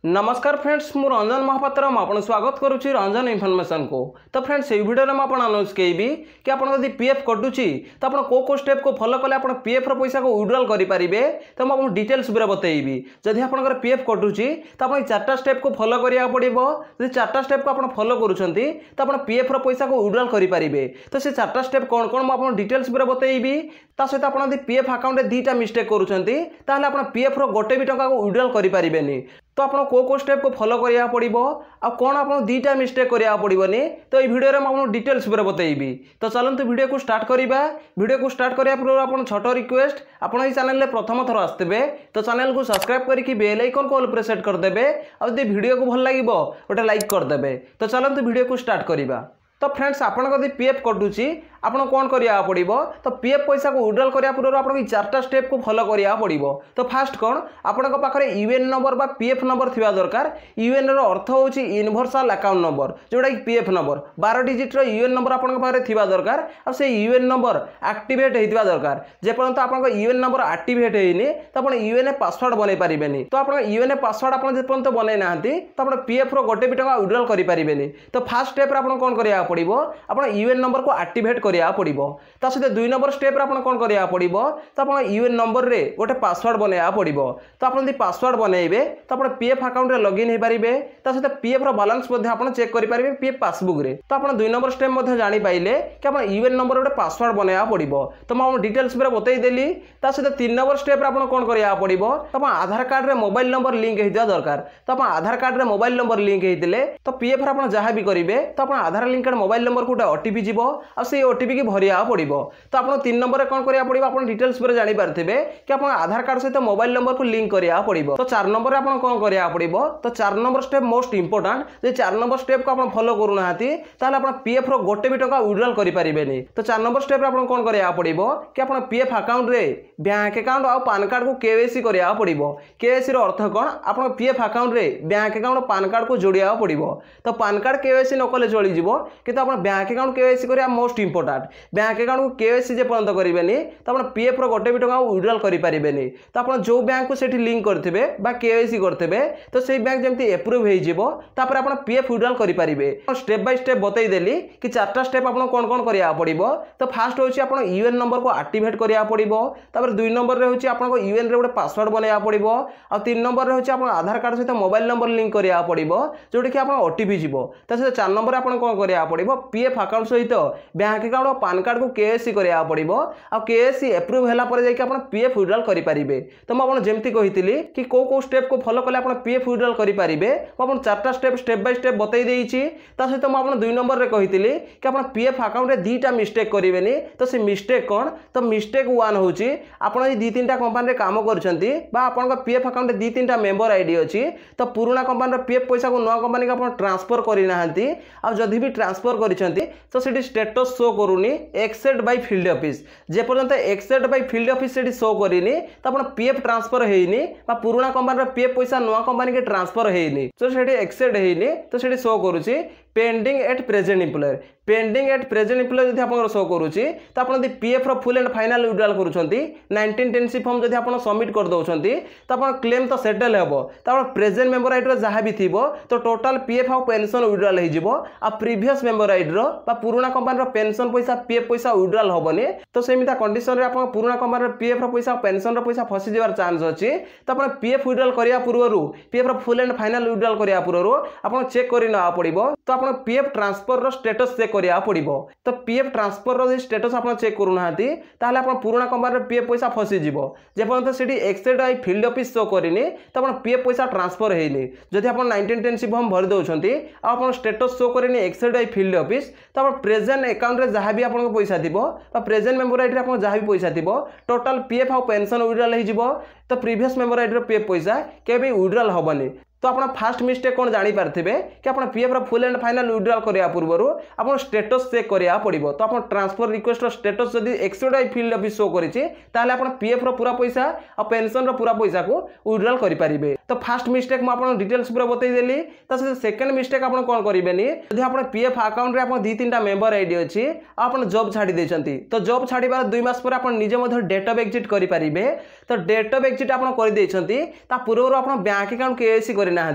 नमस्कार फ्रेंड्स मु रंजन महापात्र आपन स्वागत करुच्ची रंजन इनफॉरमेशन को। तो फ्रेंड्स ये वीडियो में आपन अनाउंस करी कि आपन यदि पीएफ कटुची तो आपन को स्टेप को फॉलो कले आपन पीएफ रो पैसा को विड्रॉल करि परिबे। तो मैं आपन डिटेल्स पूरा बतैबी। जदि आपन पीएफ कटुची तो आपन चारटा स्टेप को फॉलो करिया पड़िबो। जदि चारटा स्टेप को आपन फॉलो करूछंती तो आपन पीएफ रो पैसा को विड्रॉल करि परिबे। तो से चारटा स्टेप कोन कोन मैं आपन डिटेल्स पूरा बतैबी। ता सहित आपन यदि पीएफ अकाउंट रे दीटा मिस्टेक करूछंती ताले आपन पीएफ रो गोटे भी टका को विड्रॉल करि परिबेनी। तो आप को स्टेप को फॉलो करिया पड़िबो आ कौन आप दीटा मिस्टेक करिया पड़िबोनी। तो ये वीडियो रे मैं डिटेल्स पूरा बतैबी। तो चलନ୍ତୁ वीडियो को स्टार्ट करिबा। वीडियो को स्टार्ट करिया पूर्व आपन छोटो रिक्वेस्ट आपन ई चैनल रे प्रथम थर आस्तबे तो चैनल को सब्सक्राइब करके बेल आइकन को ऑल प्रेस सेट कर देबे। आ यदि वीडियो को भल लागिबो ओटा लाइक कर देबे। तो चलନ୍ତୁ वीडियो को स्टार्ट करिबा। तो फ्रेंड्स आपन यदि पीएफ कटुची आपन कौन करिया पड़िबो। तो पीएफ पैसा को विड्रॉल करिया पूर्व आपन चारटा स्टेप को फॉलो करिया पड़िबो। तो फास्ट कौन आपन पाखरे यूएन नंबर बा पीएफ नंबर थिबा दरकार। यूएन रो अर्थ होची यूनिवर्सल अकाउंट नंबर जोडा कि पीएफ नंबर 12 डिजिट रो यूएन नंबर आपन पाखरे थिबा दरकार। आ से यूएन नंबर एक्टिवेट हेतिबा दरकार। जे पर्यंत आपन यूएन नंबर एक्टिवेट हेइनी तो आपन यूएन पासवर्ड बनै परिबेनी। तो आपन यूएन पासवर्ड आपन जे पर्यंत बनै नाहंती तो आपन पीएफ रो गोटे भी टका विड्रॉल करि परिबेनी। तो फास्ट स्टेप रे आपन कोन करिया पड़िबो आपन यूएन नंबर को एक्टिवेट करिया पड़िबो। ता सहित 2 नंबर स्टेप रे आपन कोन करिया पड़िबो तो आपन यूएन नंबर रे गोटे पासवर्ड बनाया पड़िबो। तो आपन यदि पासवर्ड बनैबे तो आपन पीएफ अकाउंट रे लॉगिन हे परिबे। ता सहित पीएफ रो बैलेंस मध्ये आपन चेक करि परिबे पीएफ पासबुक रे। तो आपन 2 नंबर स्टेप मध्ये जानि पाइले कि आपन यूएन नंबर रे गोटे पासवर्ड बनाया पड़िबो। तो मैं आपन डिटेल्स पूरा बतै देली। ता सहित 3 नंबर स्टेप रे आपन कोन करिया पड़िबो तो आपन आधार कार्ड रे मोबाइल नंबर लिंक हेदिया दरकार। तो आपन आधार कार्ड रे मोबाइल नंबर लिंक हेतिले तो पीएफ रे आपन जहां भी करिवे तो आपन आधार लिंक्ड मोबाइल नंबर को ओटीपी जीवो आ से ओटीपी की भरिया पड़िबो। तो आपन 3 नंबर रे कोन करिया पड़िबो आपन डिटेल्स पर जानि पारथिबे कि आपन आधार कार्ड सहित मोबाइल नंबर को लिंक करिया पड़िबो। तो 4 नंबर रे आपन कोन करिया पड़िबो तो 4 नंबर स्टेप मोस्ट इंपोर्टेंट। जे 4 नंबर स्टेप को आपन फॉलो करू नाहाती ताले आपन पीएफ रो गोटे भी टका विड्रॉल करि परिबेनी। तो 4 नंबर स्टेप रे आपन कोन करिया पड़िबो कि आपन पीएफ अकाउंट रे बैंक अकाउंट आ पैन कार्ड को केवाईसी करिया पड़िबो। केवाईसी रो अर्थ कोन आपन पीएफ अकाउंट रे बैंक अकाउंट पैन कार्ड को जोड़िया पड़िबो। तो पैन कार्ड केवाईसी न कले चली जिवो किंतु आपन बैंक अकाउंट केवाईसी करिया मोस्ट इंपोर्टेंट। बैंक अकाउंट को केवाईसी जे पर्यंत करिवेनी तो आपन पीएफ रो गोटे भी टका विड्रॉल करि परिबेनी। तो आपन जो बैंक को सेठी लिंक करथिबे बा केवाईसी करथिबे तो सेही बैंक जेमति अप्रूव हेइ जिवो तापर आपन पीएफ विड्रॉल करि परिबे। स्टेप बाय स्टेप बतै देली कि चारटा स्टेप आपन कोन कोन करिया पड़िबो। तो फास्ट होची आपन यूएन नंबर को एक्टिवेट करिया पड़िबो। तापर 2 नंबर रे होची आपन को यूएन रे गोटे पासवर्ड बनाया पड़िबो। आ 3 नंबर रे होची आपन आधार कार्ड सहित मोबाइल नंबर लिंक करिया पड़िबो जोडि कि आपन ओटीपी जीवो। तो से 4 नंबर आपन कोन करिया पड़िबो पीएफ अकाउंट सहित बैंक अकाउंट और पैन कार्ड को केवाईसी करिया पड़िबो। आ केवाईसी अप्रूव होला पर जाई कि आपन पीएफ विड्रॉल करि परिबे। तो मैं आपन जेमति कहितली कि को स्टेप को फॉलो कले आपन पीएफ विड्रॉल करि परिबे। मैं आपन चारटा स्टेप बाय स्टेप बतै देइची। ता सहित मैं आपन 2 नंबर रे कहितली कि आपन पीएफ अकाउंट रे दीटा मिस्टेक करिवेनी। तो से मिस्टेक कोन तो मिस्टेक 1 होची आपन ई 2-3टा कंपनी रे काम करछंती बा आपन का पीएफ अकाउंट रे 2-3टा मेंबर आईडी अछि। तो पुराना कंपनी रे पीएफ पैसा को नवा कंपनी का आपन ट्रांसफर करि नाहंती। आ जदि भी ट्रांसफर करिसंती तो सेठी स्टेटस शो करूनी एक्सेप्ट बाय फील्ड ऑफिस। जे पर्यंत एक्सेप्ट बाय फील्ड ऑफिस सेठी शो करिनी तो आपन पीएफ ट्रांसफर हेइनी बा पुराना कंपनी रे पीएफ पैसा नवा कंपनी के ट्रांसफर हेइनी। तो सेठी एक्सेप्ट हेइनी तो सेठी शो करूची pending at present employer. Pending at present employer जदि आपन शो करूची तो आपन यदि पीएफ रो फुल एंड फाइनल विड्रॉल करूछंती 1910 फॉर्म जदि आपन सबमिट कर दोछंती तो आपन क्लेम तो सेटल हेबो। तो आपन प्रेजेंट मेंबर आईडी रो जहां भी थिबो तो टोटल पीएफ और पेंशन विड्रॉल हे जिवो। आ प्रीवियस मेंबर आईडी रो बा पुराना कंपनी रो पेंशन पैसा पीएफ पैसा विड्रॉल होबनी। तो सेमिता कंडीशन रे आपन पुराना कंपनी रो पीएफ रो पैसा पेंशन रो पैसा फसी जेबार चांस अछि। तो आपन पीएफ विड्रॉल करिया पूर्वरु पीएफ रो फुल एंड फाइनल विड्रॉल करिया पूर्वरु आपन चेक करि ना पड़िबो। तो आपन पीएफ ट्रांसफर रो स्टेटस चेक करिया पड़िबो। तो पीएफ ट्रांसफर रो स्टेटस आपन चेक करू नाहाती ताले आपन पुराना कंपनी रो पीएफ पैसा फसी जिवो। जे पर्यंत सेठी accept by field office show करिनी तो आपन पीएफ पैसा ट्रांसफर हेइनी। जदि आपन 1910 फॉर्म भरि दोछंती आ आपन स्टेटस शो करिनी एक्सेप्ट बाय फील्ड ऑफिस तो आपन प्रेजेंट अकाउंट रे जहां भी आपन को पैसा दिबो बा प्रेजेंट मेंबर आईडी रे आपन जहां भी पैसा दिबो टोटल पीएफ और पेंशन विड्रॉल हे जिवो। तो प्रीवियस मेंबर आईडी रो पीएफ पैसा केबे विड्रॉल होबनी। तो आपन फास्ट मिस्टेक कोन जानि पारथिबे कि आपन पीएफ रो फुल एंड फाइनल विड्रॉल करिया पूर्वरु आपन स्टेटस चेक करिया पड़िबो। तो आपन ट्रांसफर रिक्वेस्ट रो स्टेटस जदि accept by field office show करिछि ताले आपन पीएफ रो पूरा पैसा और पेंशन रो पूरा पैसा को विड्रॉल करि परिबे। तो फास्ट मिस्टेक म आपन डिटेल्स पूरा बतै देली। तो सेकंड मिस्टेक आपन कोन करिबेनी जदि आपन पीएफ अकाउंट रे आपन 2-3टा मेंबर आईडी अछि आपन जॉब छाडी देछंती तो जॉब छाडीबार 2 मास पर आपन निजे मध्ये डेट ऑफ एग्जिट करि परिबे। तो डेट ऑफ एग्जिट आपन करि देछंती ता पूर्वरु आपन बैंक अकाउंट केवाईसी करना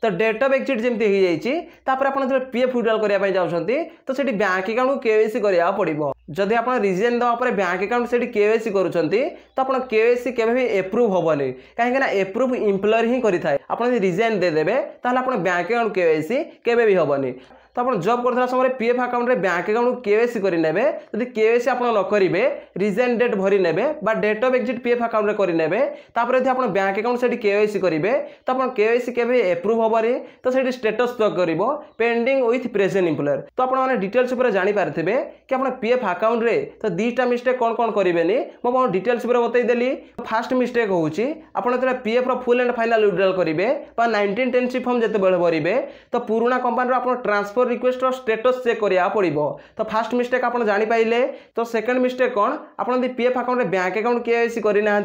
तो डेट ऑफ एग्जिट जमी हो जाए पीएफ विड्रॉल करने चाहते तो से बैंक अकाउंट को केवाईसी करा पड़ो जदि आप रिजाइन देवापर बैंक अकाउंट से केवाईसी करुँच तो आप केवाईसी केवे भी एप्रूव हेनी कहीं एप्रूव इम्प्लॉयर ही करें आप रिजाइन देदेवे ताहले आप बैंक अकाउंट केवाईसी केवे भी हेनी तो आप जॉब करता समय पीएफ अकाउंट में बैंक अकाउंट को केवाईसी करेंगे जब केवाईसी आप न करेंगे रिजाइन डेट भरी ने date of exit PF account में करेंगे यदि आप बैंक अकाउंट से केवाईसी करेंगे तो आप केवाईसी केवे एप्रूव हेनी तो से स्टेटस कर पेंडिंग विथ प्रेजेंट इम्प्लॉयर तो आपने डिटेल्स जानीपारे कि आप पीएफ अकाउंट रे तो दीटा मिस्टेक कौन कौन करेंगे मुझे डिटेल्स बतईदेली फास्ट मिस्टेक होते PF full and final withdrawal करेंगे 1910 फॉर्म जिते भरेंगे तो पुराना कंपनी आप ट्रांसफर रिक्वेस्ट स्टेटस चेक करा पड़ो तो फास्ट मिस्टेक आप जानीपारे तो सेकंड मिस्टेक कौन आप पीएफ अकाउंट में बैंक अकाउंट केवाईसी करना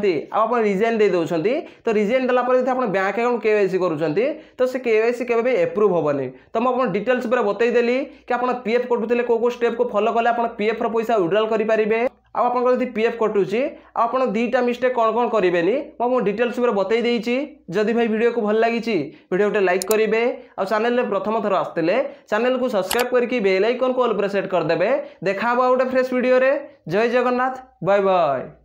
आप रिजाइन दे दौरान तो रिजाइन देलापर आप बैंक अकाउंट केवाईसी करुँच तो से केवाईसी केवे भी एप्रूव हेनी तो मुझे डिटेल्स बतईदेली कि आप पीएफ कटुले कौ स्टेप को फॉलो कले आप पीएफ पैसा विड्रॉल करेंगे आप पीएफ कटुची आप दीटा मिस्टेक कौन कौन करेंगे मुझे डिटेल्स बतई देती जदि भाई वीडियो को भल लगी वीडियो गोटे लाइक करेंगे और चैनल में प्रथम थर आसते चैनल को सब्सक्राइब करके बेल आइकन को ऑल प्रेस करदे देखा गोटे फ्रेश वीडियो रे जय जगन्नाथ बाय बाय।